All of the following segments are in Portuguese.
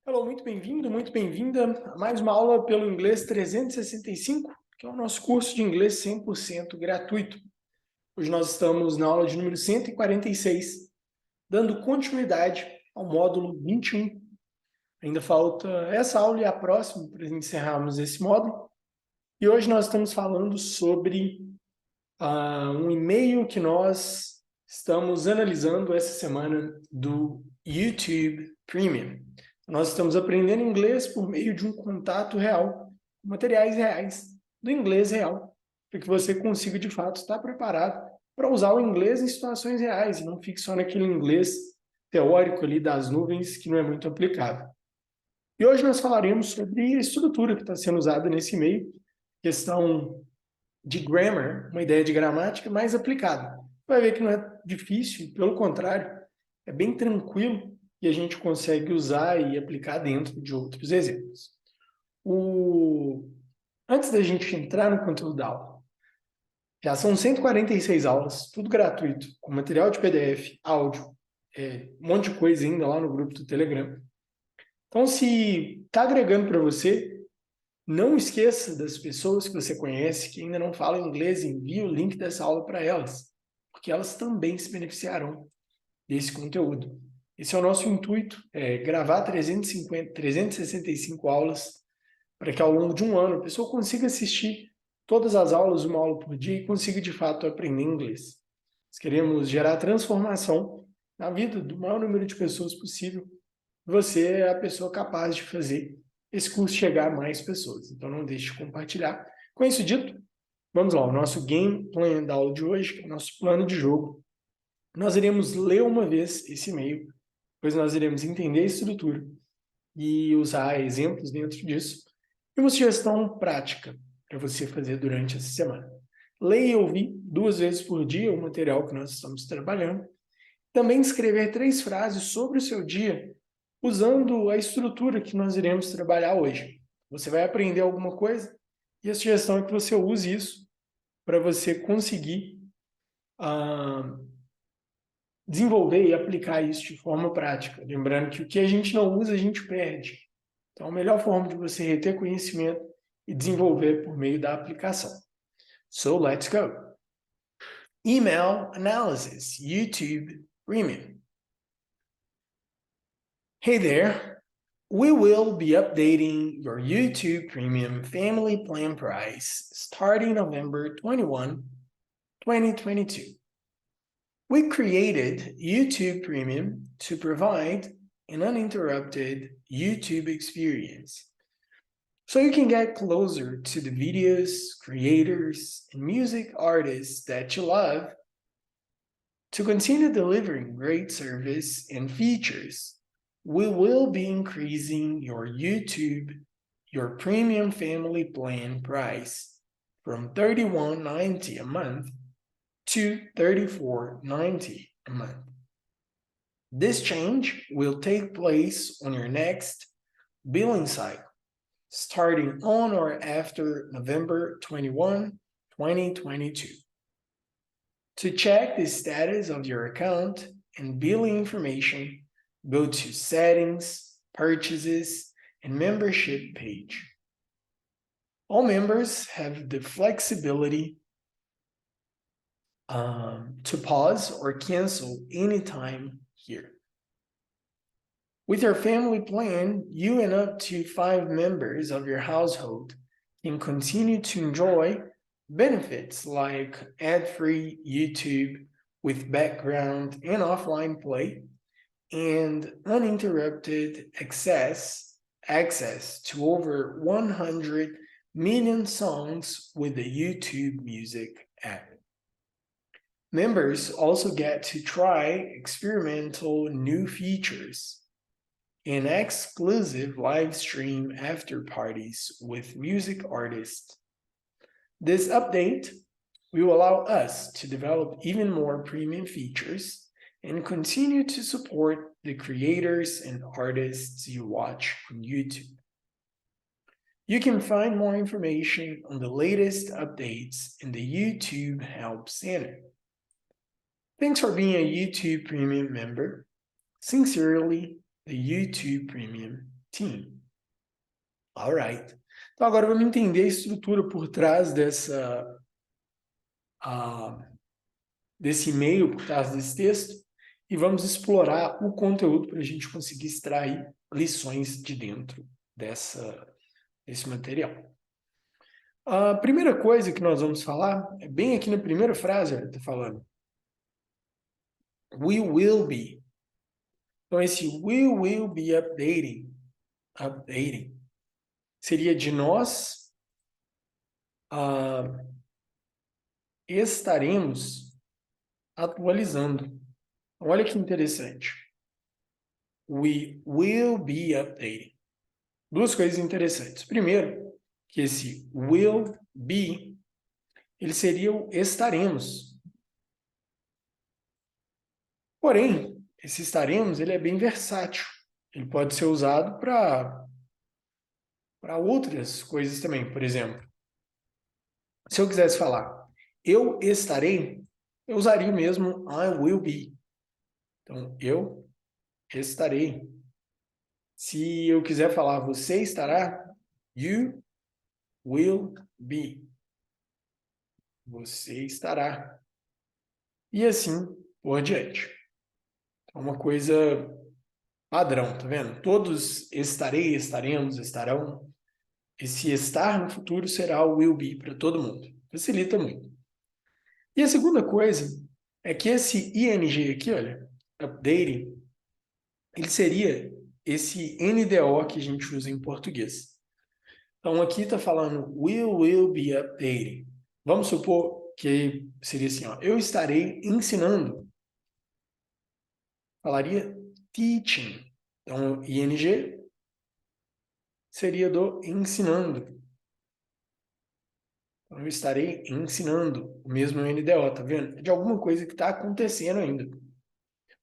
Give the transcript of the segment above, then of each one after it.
Hello, muito bem-vindo, muito bem-vinda a mais uma aula pelo Inglês 365, que é o nosso curso de inglês 100% gratuito. Hoje nós estamos na aula de número 146, dando continuidade ao módulo 21. Ainda falta essa aula e a próxima para encerrarmos esse módulo. E hoje nós estamos falando sobre um e-mail que nós estamos analisando essa semana do YouTube Premium. Nós estamos aprendendo inglês por meio de um contato real, materiais reais, do inglês real, para que você consiga, de fato, estar preparado para usar o inglês em situações reais, e não fique só naquele inglês teórico ali das nuvens, que não é muito aplicável. E hoje nós falaremos sobre a estrutura que está sendo usada nesse e-mail, questão de grammar, uma ideia de gramática mais aplicada. Vai ver que não é difícil, pelo contrário, é bem tranquilo e a gente consegue usar e aplicar dentro de outros exemplos. Antes da gente entrar no conteúdo da aula, já são 146 aulas, tudo gratuito, com material de PDF, áudio, um monte de coisa ainda lá no grupo do Telegram. Então, se está agregando para você, não esqueça das pessoas que você conhece que ainda não falam inglês, envie o link dessa aula para elas, porque elas também se beneficiarão desse conteúdo. Esse é o nosso intuito, gravar 365 aulas, para que ao longo de um ano a pessoa consiga assistir todas as aulas, uma aula por dia, e consiga de fato aprender inglês. Nós queremos gerar transformação na vida do maior número de pessoas possível. Você é a pessoa capaz de fazer esse curso chegar a mais pessoas. Então não deixe de compartilhar. Com isso dito, vamos lá, o nosso game plan da aula de hoje, que é o nosso plano de jogo. Nós iremos ler uma vez esse e-mail, depois nós iremos entender a estrutura e usar exemplos dentro disso, e uma sugestão prática para você fazer durante essa semana. Leia e ouvir 2 vezes por dia o material que nós estamos trabalhando. Também escrever 3 frases sobre o seu dia usando a estrutura que nós iremos trabalhar hoje. Você vai aprender alguma coisa e a sugestão é que você use isso para você conseguir desenvolver e aplicar isso de forma prática. Lembrando que o que a gente não usa, a gente perde. Então, a melhor forma de você reter conhecimento e desenvolver por meio da aplicação. So, let's go. Email analysis, YouTube Premium. Hey there. We will be updating your YouTube Premium Family Plan price starting November 21, 2022. We created YouTube Premium to provide an uninterrupted YouTube experience, so you can get closer to the videos, creators, and music artists that you love. To continue delivering great service and features, we will be increasing your premium family plan price from $31.90 a month to $34.90 a month. This change will take place on your next billing cycle, starting on or after November 21, 2022. To check the status of your account and billing information, go to Settings, Purchases, and Membership page. All members have the flexibility to pause or cancel anytime here. With your family plan, you and up to 5 members of your household can continue to enjoy benefits like ad-free YouTube with background and offline play, and uninterrupted access to over 100 million songs with the YouTube Music app. Members also get to try experimental new features and exclusive live stream after parties with music artists. This update will allow us to develop even more premium features and continue to support the creators and artists you watch on YouTube. You can find more information on the latest updates in the YouTube Help Center. Thanks for being a YouTube Premium member. Sincerely, the YouTube Premium Alright. Então agora vamos entender a estrutura por trás desse e-mail, por trás desse texto, e vamos explorar o conteúdo para a gente conseguir extrair lições de dentro desse material. A primeira coisa que nós vamos falar é bem aqui na primeira frase, está falando. We will be. Então, esse we will be updating, seria de nós estaremos atualizando. Então, olha que interessante. We will be updating. Duas coisas interessantes. Primeiro, que esse will be, ele seria o estaremos. Porém, esse estaremos, ele é bem versátil. Ele pode ser usado para outras coisas também. Por exemplo, se eu quisesse falar eu estarei, eu usaria o mesmo I will be. Então, eu estarei. Se eu quiser falar você estará, you will be. Você estará. E assim por diante. É uma coisa padrão, tá vendo? Todos estarei, estaremos, estarão. Esse estar no futuro será o will be para todo mundo. Facilita muito. E a segunda coisa é que esse ing aqui, olha, updating, ele seria esse NDO que a gente usa em português. Então, aqui está falando we will be updating. Vamos supor que seria assim, ó, eu estarei ensinando. Falaria teaching. Então, ing seria do ensinando. Então, eu estarei ensinando. O mesmo NDO, tá vendo? É de alguma coisa que está acontecendo ainda.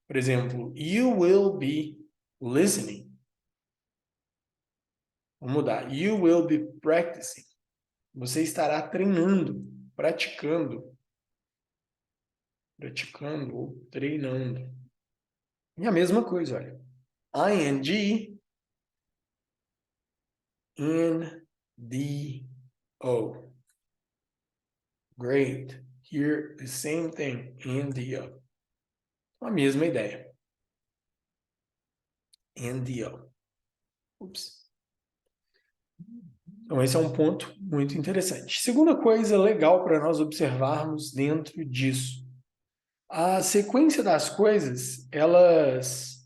Por exemplo, you will be listening. Vamos mudar. You will be practicing. Você estará treinando, praticando ou treinando. E a mesma coisa, olha. ing, NDO. Great. Here, the same thing, NDO. A mesma ideia. NDO. Ups. Então, esse é um ponto muito interessante. Segunda coisa legal para nós observarmos dentro disso. A sequência das coisas, elas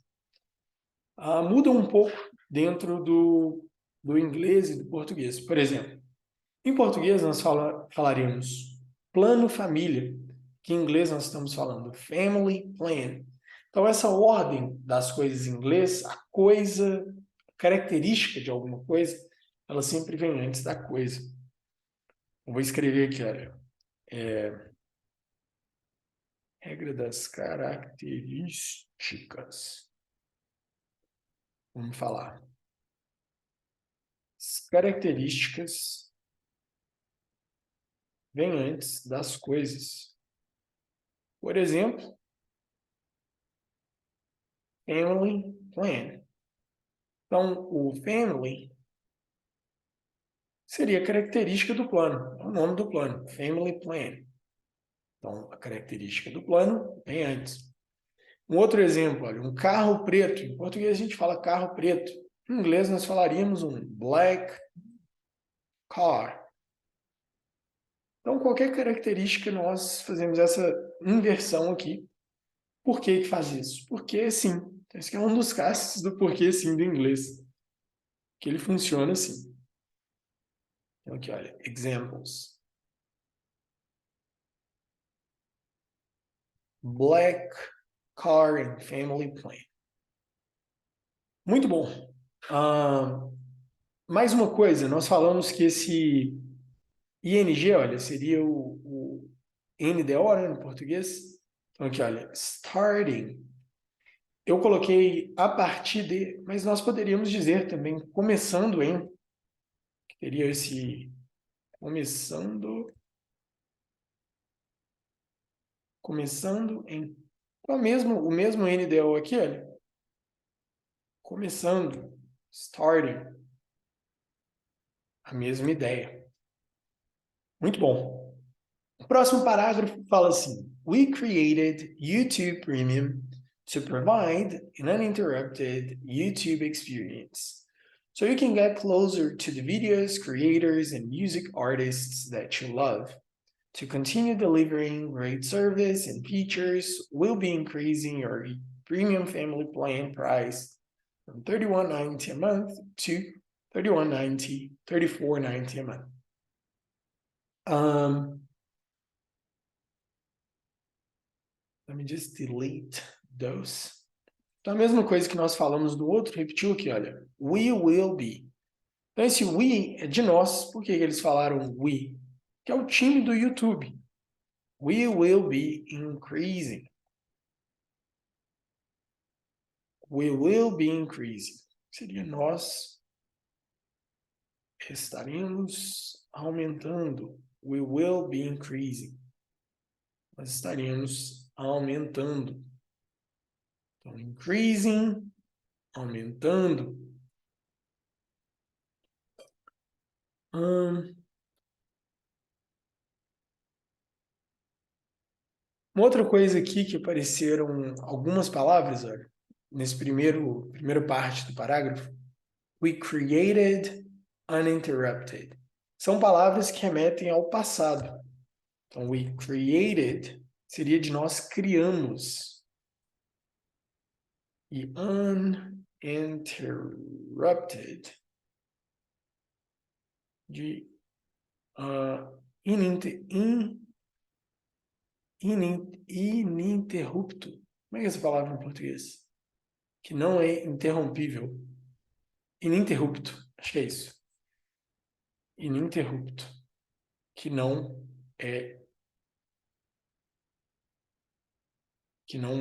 mudam um pouco dentro do inglês e do português. Por exemplo, em português nós falaríamos plano família, que em inglês nós estamos falando family plan. Então, essa ordem das coisas em inglês, a coisa, a característica de alguma coisa, ela sempre vem antes da coisa. Eu vou escrever aqui, olha. Regra das características. Vamos falar. As características vêm antes das coisas. Por exemplo, family plan. Então, o family seria a característica do plano, é o nome do plano, family plan. Então, a característica do plano vem antes. Um outro exemplo, olha, um carro preto. Em português a gente fala carro preto. Em inglês nós falaríamos um black car. Então, qualquer característica, nós fazemos essa inversão aqui. Por que faz isso? Porque sim. Esse aqui é um dos casos do porquê sim do inglês. Que ele funciona assim. Então, aqui, olha, examples. Black car and family plan. Muito bom. Mais uma coisa, nós falamos que esse ing, olha, seria o NDO, né, no português. Então, aqui, olha, starting. Eu coloquei a partir de, mas nós poderíamos dizer também começando em, que teria esse começando em. Então, o mesmo NDO aqui, olha, começando, Starting. A mesma ideia. Muito bom. O próximo parágrafo fala assim: We created YouTube Premium to provide an uninterrupted YouTube experience, so you can get closer to the videos, creators, and music artists that you love. To continue delivering great service and features, we'll be increasing your premium family plan price from $31.90 a month to $34.90 a month. Let me just delete those. Então, a mesma coisa que nós falamos do outro, repetiu aqui, olha. We will be. Então, esse we é de nós. Por que eles falaram we? Que é o time do YouTube. We will be increasing. We will be increasing. Seria nós estaremos aumentando. We will be increasing. Nós estaremos aumentando. Então, increasing, aumentando. Uma outra coisa aqui que apareceram algumas palavras, olha, nesse primeira parte do parágrafo. We created uninterrupted. São palavras que remetem ao passado. Então, we created seria de nós criamos. E uninterrupted de ininterrupto. Como é que é essa palavra em português? Que não é interrompível. Ininterrupto. Acho que é isso. Ininterrupto. Que não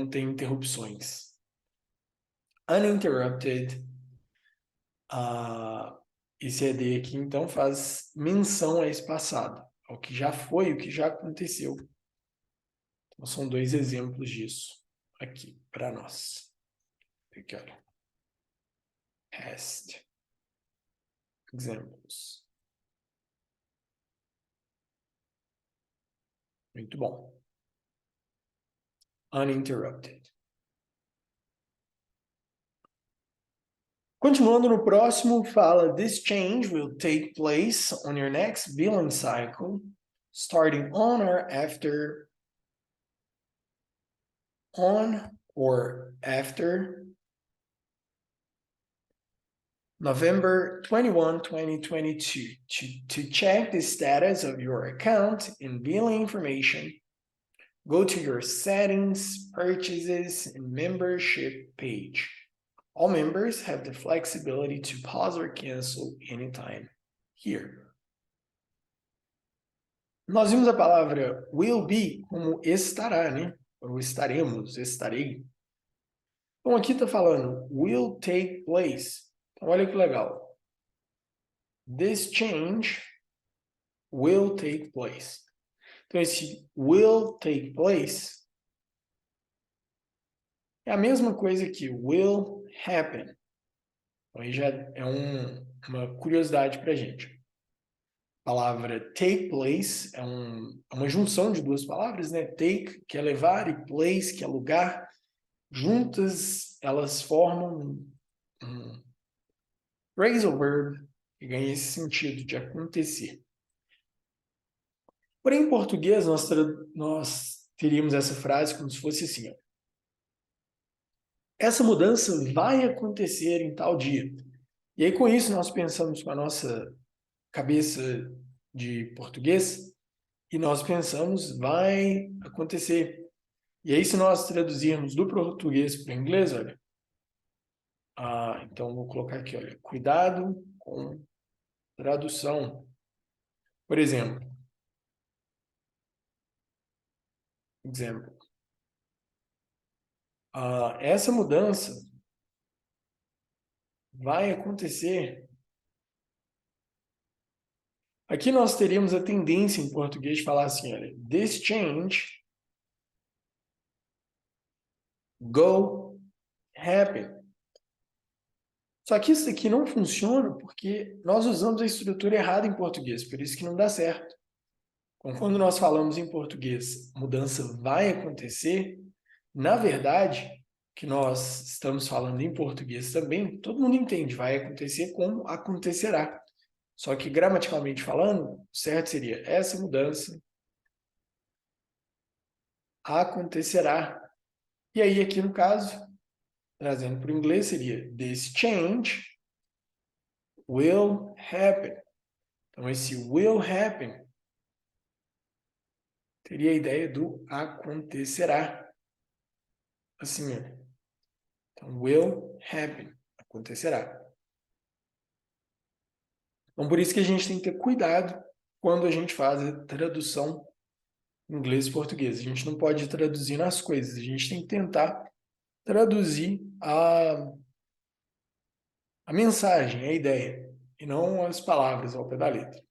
tem interrupções. Uninterrupted. Esse ED aqui, então, faz menção a esse passado. Ao que já foi, o que já aconteceu. Então, são dois exemplos disso aqui para nós. Aqui, olha. Past examples. Muito bom. Uninterrupted. Continuando no próximo, fala: This change will take place on your next billing cycle, starting on or after November 21, 2022. To check the status of your account and billing information, go to your settings, purchases, and membership page. All members have the flexibility to pause or cancel anytime here. Nós vimos a palavra will be como estará, né? Ou estaremos, estarei. Então aqui está falando will take place. Então, olha que legal. This change will take place. Então, esse will take place é a mesma coisa que will happen. Então, aí já é uma curiosidade para a gente. A palavra take place é uma junção de duas palavras, né? Take, que é levar, e place, que é lugar. Juntas, elas formam um phrasal verb que ganha esse sentido de acontecer. Porém, em português, nós teríamos essa frase como se fosse assim: ó, essa mudança vai acontecer em tal dia. E aí, com isso, nós pensamos com a nossa cabeça de português e nós pensamos, vai acontecer. E aí, se nós traduzirmos do português para o inglês, olha, então vou colocar aqui, olha, cuidado com tradução. Por exemplo, essa mudança vai acontecer. Aqui nós teríamos a tendência em português de falar assim, olha, this change go happen. Só que isso aqui não funciona porque nós usamos a estrutura errada em português, por isso que não dá certo. Então, quando nós falamos em português, mudança vai acontecer, na verdade, que nós estamos falando em português também, todo mundo entende, vai acontecer como acontecerá. Só que gramaticalmente falando, o certo seria essa mudança acontecerá. E aí, aqui no caso, trazendo para o inglês, seria this change will happen. Então, esse will happen teria a ideia do acontecerá. Assim, ó. Então, will happen, acontecerá. Então, por isso que a gente tem que ter cuidado quando a gente faz a tradução inglês e português. A gente não pode traduzir nas coisas, a gente tem que tentar traduzir a mensagem, a ideia, e não as palavras ao pé da letra.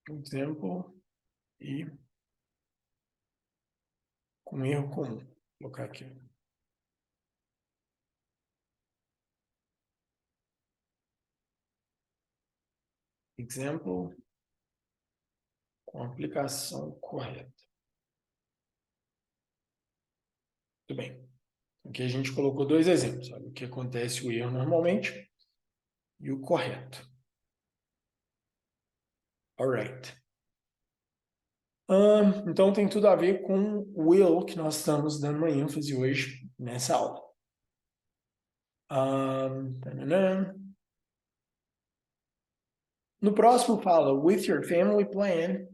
Exemplo e com erro comum. Vou colocar aqui. Exemplo com aplicação correta. Muito bem. Aqui a gente colocou dois exemplos. Olha, o que acontece o erro normalmente e o correto. Alright. Então tem tudo a ver com o will que nós estamos dando uma ênfase hoje nessa aula. Tananã. No próximo fala, with your family plan,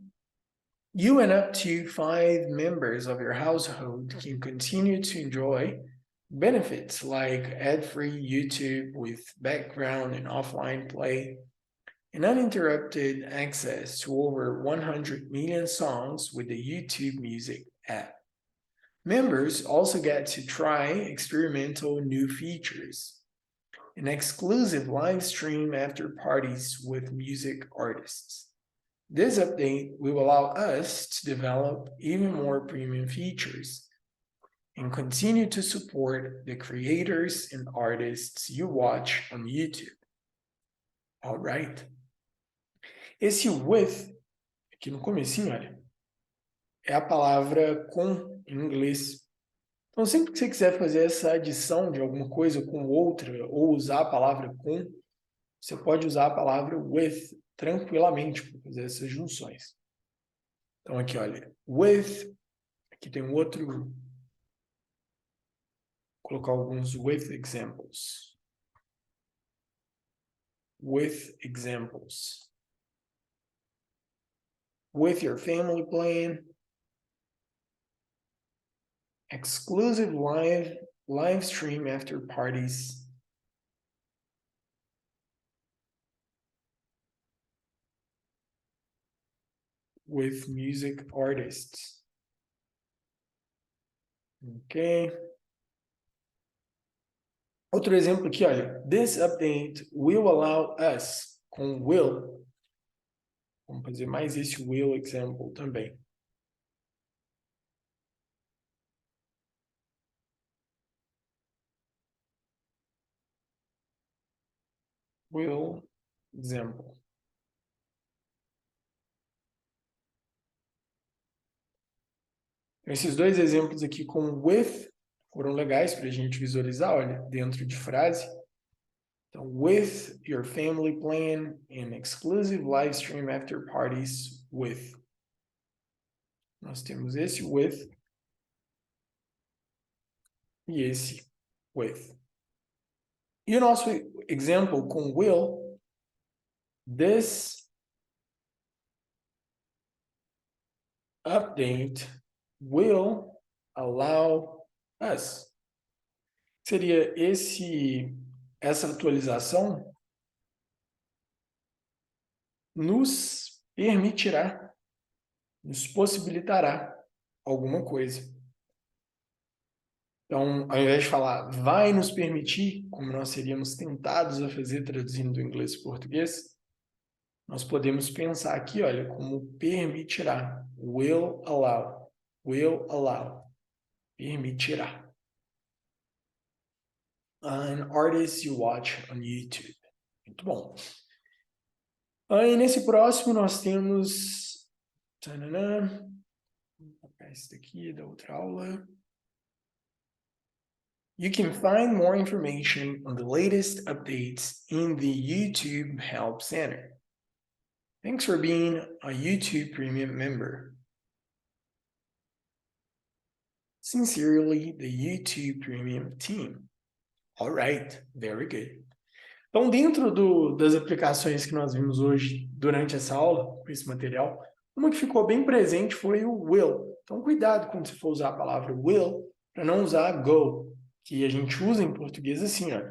you and up to 5 members of your household can continue to enjoy benefits like ad-free YouTube with background and offline play, and uninterrupted access to over 100 million songs with the YouTube Music app. Members also get to try experimental new features, an exclusive live stream after parties with music artists. This update will allow us to develop even more premium features and continue to support the creators and artists you watch on YouTube. All right. Esse with, aqui no comecinho, olha, é a palavra com em inglês. Então, sempre que você quiser fazer essa adição de alguma coisa com outra, ou usar a palavra com, você pode usar a palavra with tranquilamente para fazer essas junções. Então, aqui, olha, with, aqui tem um outro, vou colocar alguns with examples. With examples. With your family plan, exclusive live stream after parties, with music artists. Ok. Outro exemplo aqui, olha. This update will allow us, com will. Vamos fazer mais esse will example também. Will example. Esses dois exemplos aqui com with foram legais para a gente visualizar, olha, dentro de frase. Então, with your family plan and exclusive live stream after parties with. Nós temos esse with e esse with. E o nosso exemplo com will, this update will allow us. Seria essa atualização nos permitirá, nos possibilitará alguma coisa. Então, ao invés de falar vai nos permitir, como nós seríamos tentados a fazer traduzindo do inglês para o português, nós podemos pensar aqui, olha, como permitirá. Will allow. Will allow. Permitirá. an artist you watch on YouTube. Muito bom. E nesse próximo nós temos... Tananã, vou colocar esse daqui da outra aula. You can find more information on the latest updates in the YouTube Help Center. Thanks for being a YouTube Premium member. Sincerely, the YouTube Premium team. All right, very good. Então, dentro das aplicações que nós vimos hoje durante essa aula, com esse material, uma que ficou bem presente foi o will. Então, cuidado quando você for usar a palavra will, para não usar go, que a gente usa em português assim, ó,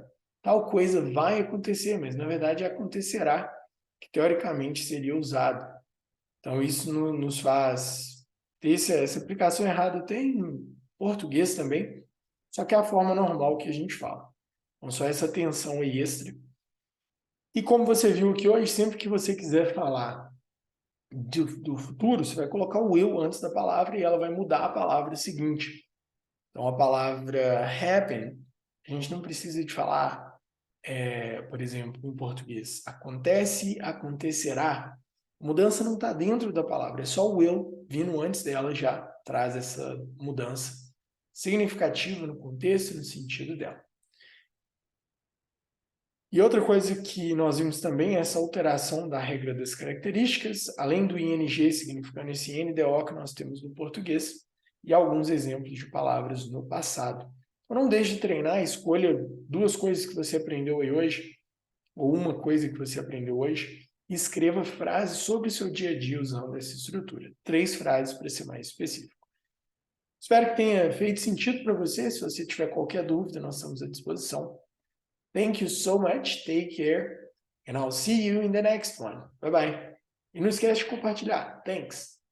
tal coisa vai acontecer, mas na verdade acontecerá, que teoricamente seria usado. Então, isso nos faz ter essa aplicação errada até em português também, só que é a forma normal que a gente fala. Então, só essa atenção aí extra. E como você viu aqui hoje, sempre que você quiser falar do futuro, você vai colocar o will antes da palavra e ela vai mudar a palavra seguinte. Então, a palavra happen, a gente não precisa de falar, por exemplo, em português, acontece, acontecerá. A mudança não está dentro da palavra, é só o will vindo antes dela já traz essa mudança significativa no contexto e no sentido dela. E outra coisa que nós vimos também é essa alteração da regra das características, além do ing significando esse NDO que nós temos no português, e alguns exemplos de palavras no passado. Então não deixe de treinar, escolha 2 coisas que você aprendeu aí hoje, ou uma coisa que você aprendeu hoje, e escreva frases sobre o seu dia a dia usando essa estrutura. 3 frases para ser mais específico. Espero que tenha feito sentido para você. Se você tiver qualquer dúvida, nós estamos à disposição. Thank you so much, take care, and I'll see you in the next one. Bye bye. E não esquece de compartilhar. Thanks.